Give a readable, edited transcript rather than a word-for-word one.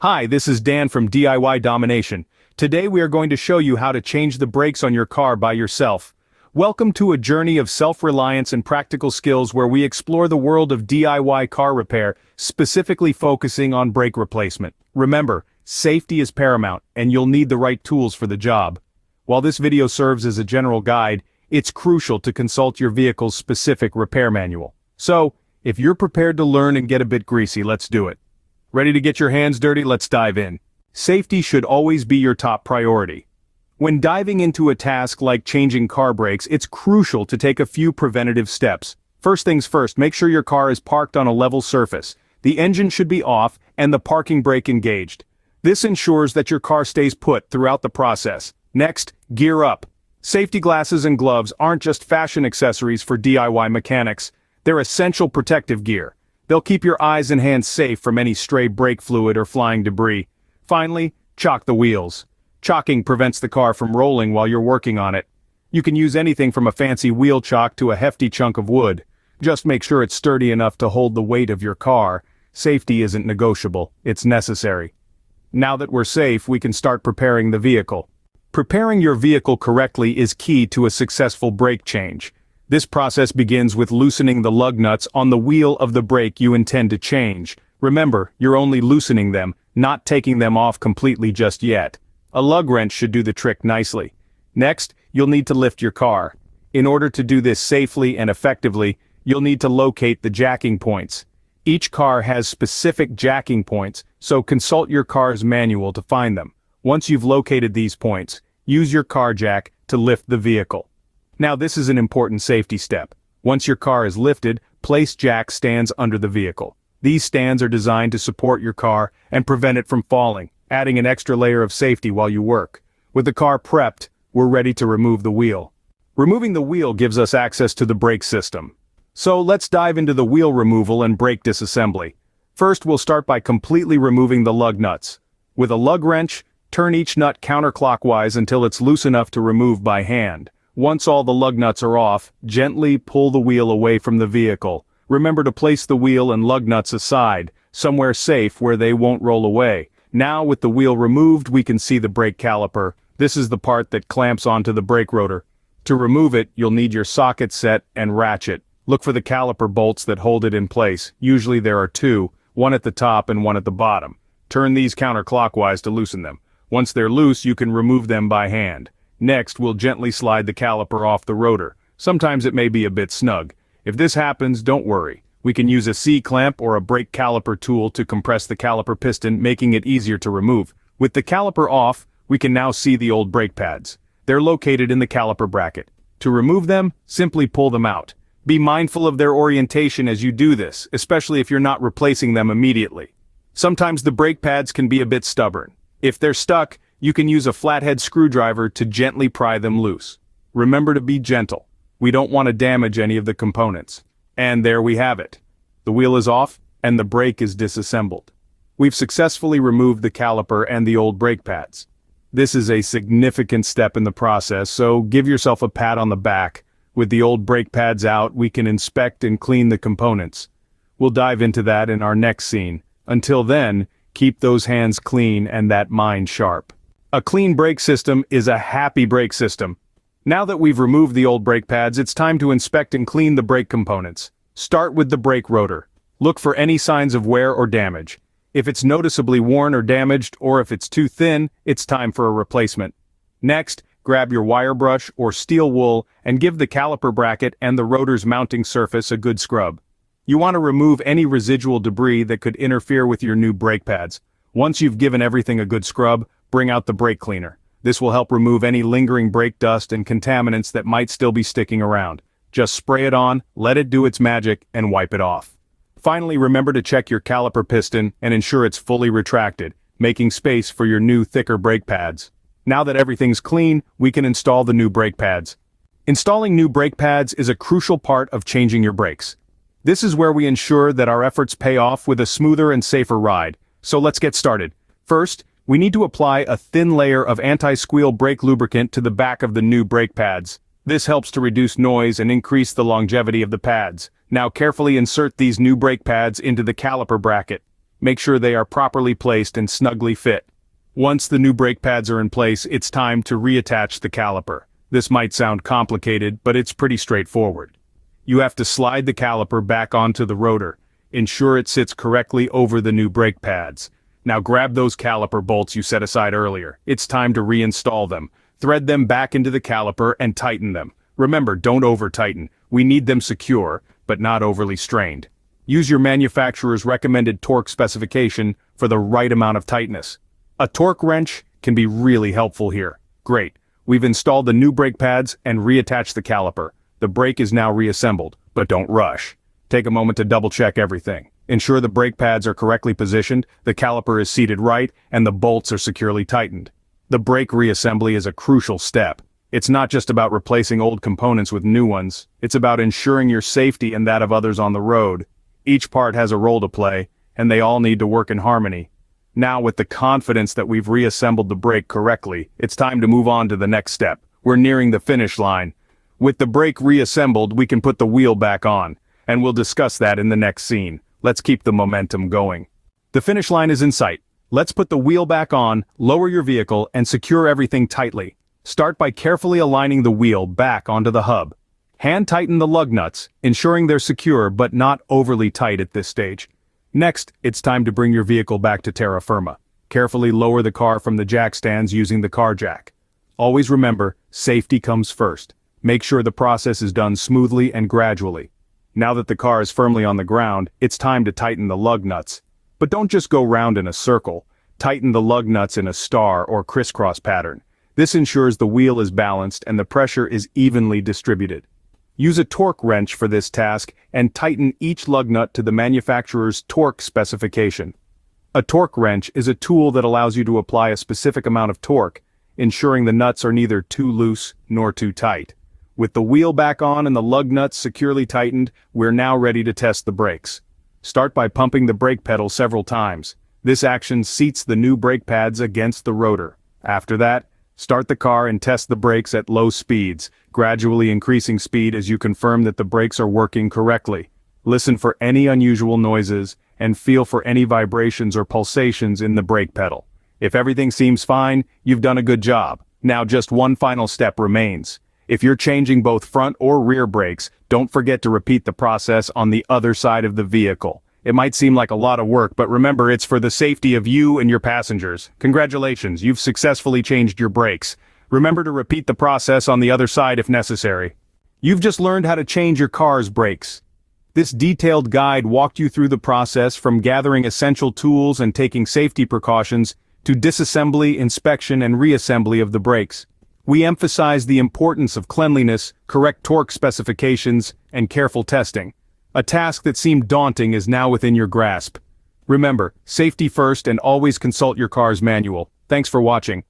Hi, this is Dan from DIY Domination. Today we are going to show you how to change the brakes on your car by yourself. Welcome to a journey of self-reliance and practical skills where we explore the world of DIY car repair, specifically focusing on brake replacement. Remember, safety is paramount, and you'll need the right tools for the job. While this video serves as a general guide, it's crucial to consult your vehicle's specific repair manual. So, if you're prepared to learn and get a bit greasy, let's do it. Ready to get your hands dirty? Let's dive in. Safety should always be your top priority. When diving into a task like changing car brakes, it's crucial to take a few preventative steps. First things first, make sure your car is parked on a level surface. The engine should be off and the parking brake engaged. This ensures that your car stays put throughout the process. Next, gear up. Safety glasses and gloves aren't just fashion accessories for DIY mechanics. They're essential protective gear. They'll keep your eyes and hands safe from any stray brake fluid or flying debris. Finally, chock the wheels. Chocking prevents the car from rolling while you're working on it. You can use anything from a fancy wheel chock to a hefty chunk of wood. Just make sure it's sturdy enough to hold the weight of your car. Safety isn't negotiable, it's necessary. Now that we're safe, we can start preparing the vehicle. Preparing your vehicle correctly is key to a successful brake change. This process begins with loosening the lug nuts on the wheel of the brake you intend to change. Remember, you're only loosening them, not taking them off completely just yet. A lug wrench should do the trick nicely. Next, you'll need to lift your car. In order to do this safely and effectively, you'll need to locate the jacking points. Each car has specific jacking points, so consult your car's manual to find them. Once you've located these points, use your car jack to lift the vehicle. Now this is an important safety step. Once your car is lifted, place jack stands under the vehicle. These stands are designed to support your car and prevent it from falling, adding an extra layer of safety while you work. With the car prepped, we're ready to remove the wheel. Removing the wheel gives us access to the brake system. So let's dive into the wheel removal and brake disassembly. First, we'll start by completely removing the lug nuts. With a lug wrench, turn each nut counterclockwise until it's loose enough to remove by hand. Once all the lug nuts are off, gently pull the wheel away from the vehicle. Remember to place the wheel and lug nuts aside, somewhere safe where they won't roll away. Now with the wheel removed, we can see the brake caliper. This is the part that clamps onto the brake rotor. To remove it, you'll need your socket set and ratchet. Look for the caliper bolts that hold it in place. Usually there are two, one at the top and one at the bottom. Turn these counterclockwise to loosen them. Once they're loose, you can remove them by hand. Next, we'll gently slide the caliper off the rotor. Sometimes it may be a bit snug. If this happens, don't worry. We can use a C-clamp or a brake caliper tool to compress the caliper piston, making it easier to remove. With the caliper off, we can now see the old brake pads. They're located in the caliper bracket. To remove them, simply pull them out. Be mindful of their orientation as you do this, especially if you're not replacing them immediately. Sometimes the brake pads can be a bit stubborn. If they're stuck, you can use a flathead screwdriver to gently pry them loose. Remember to be gentle. We don't want to damage any of the components. And there we have it. The wheel is off, and the brake is disassembled. We've successfully removed the caliper and the old brake pads. This is a significant step in the process, so give yourself a pat on the back. With the old brake pads out, we can inspect and clean the components. We'll dive into that in our next scene. Until then, keep those hands clean and that mind sharp. A clean brake system is a happy brake system. Now that we've removed the old brake pads, it's time to inspect and clean the brake components. Start with the brake rotor. Look for any signs of wear or damage. If it's noticeably worn or damaged, or if it's too thin, it's time for a replacement. Next, grab your wire brush or steel wool and give the caliper bracket and the rotor's mounting surface a good scrub. You want to remove any residual debris that could interfere with your new brake pads. Once you've given everything a good scrub, bring out the brake cleaner. This will help remove any lingering brake dust and contaminants that might still be sticking around. Just spray it on, let it do its magic, and wipe it off. Finally, remember to check your caliper piston and ensure it's fully retracted, making space for your new thicker brake pads. Now that everything's clean, we can install the new brake pads. Installing new brake pads is a crucial part of changing your brakes. This is where we ensure that our efforts pay off with a smoother and safer ride. So let's get started. First, we need to apply a thin layer of anti-squeal brake lubricant to the back of the new brake pads. This helps to reduce noise and increase the longevity of the pads. Now carefully insert these new brake pads into the caliper bracket. Make sure they are properly placed and snugly fit. Once the new brake pads are in place, it's time to reattach the caliper. This might sound complicated, but it's pretty straightforward. You have to slide the caliper back onto the rotor. Ensure it sits correctly over the new brake pads. Now grab those caliper bolts you set aside earlier. It's time to reinstall them. Thread them back into the caliper and tighten them. Remember, don't over-tighten. We need them secure, but not overly strained. Use your manufacturer's recommended torque specification for the right amount of tightness. A torque wrench can be really helpful here. Great. We've installed the new brake pads and reattached the caliper. The brake is now reassembled, but don't rush. Take a moment to double-check everything. Ensure the brake pads are correctly positioned, the caliper is seated right, and the bolts are securely tightened. The brake reassembly is a crucial step. It's not just about replacing old components with new ones. It's about ensuring your safety and that of others on the road. Each part has a role to play, and they all need to work in harmony. Now, with the confidence that we've reassembled the brake correctly, it's time to move on to the next step. We're nearing the finish line. With the brake reassembled, we can put the wheel back on, and we'll discuss that in the next scene. Let's keep the momentum going. The finish line is in sight. Let's put the wheel back on, lower your vehicle, and secure everything tightly. Start by carefully aligning the wheel back onto the hub. Hand tighten the lug nuts, ensuring they're secure but not overly tight at this stage. Next, it's time to bring your vehicle back to terra firma. Carefully lower the car from the jack stands using the car jack. Always remember, safety comes first. Make sure the process is done smoothly and gradually. Now that the car is firmly on the ground, it's time to tighten the lug nuts. But don't just go round in a circle. Tighten the lug nuts in a star or crisscross pattern. This ensures the wheel is balanced and the pressure is evenly distributed. Use a torque wrench for this task and tighten each lug nut to the manufacturer's torque specification. A torque wrench is a tool that allows you to apply a specific amount of torque, ensuring the nuts are neither too loose nor too tight. With the wheel back on and the lug nuts securely tightened, we're now ready to test the brakes. Start by pumping the brake pedal several times. This action seats the new brake pads against the rotor. After that, start the car and test the brakes at low speeds, gradually increasing speed as you confirm that the brakes are working correctly. Listen for any unusual noises and feel for any vibrations or pulsations in the brake pedal. If everything seems fine, you've done a good job. Now just one final step remains. If you're changing both front or rear brakes, don't forget to repeat the process on the other side of the vehicle. It might seem like a lot of work, but remember, it's for the safety of you and your passengers. Congratulations, you've successfully changed your brakes. Remember to repeat the process on the other side if necessary. You've just learned how to change your car's brakes. This detailed guide walked you through the process from gathering essential tools and taking safety precautions to disassembly, inspection, and reassembly of the brakes. We emphasize the importance of cleanliness, correct torque specifications, and careful testing. A task that seemed daunting is now within your grasp. Remember, safety first and always consult your car's manual. Thanks for watching.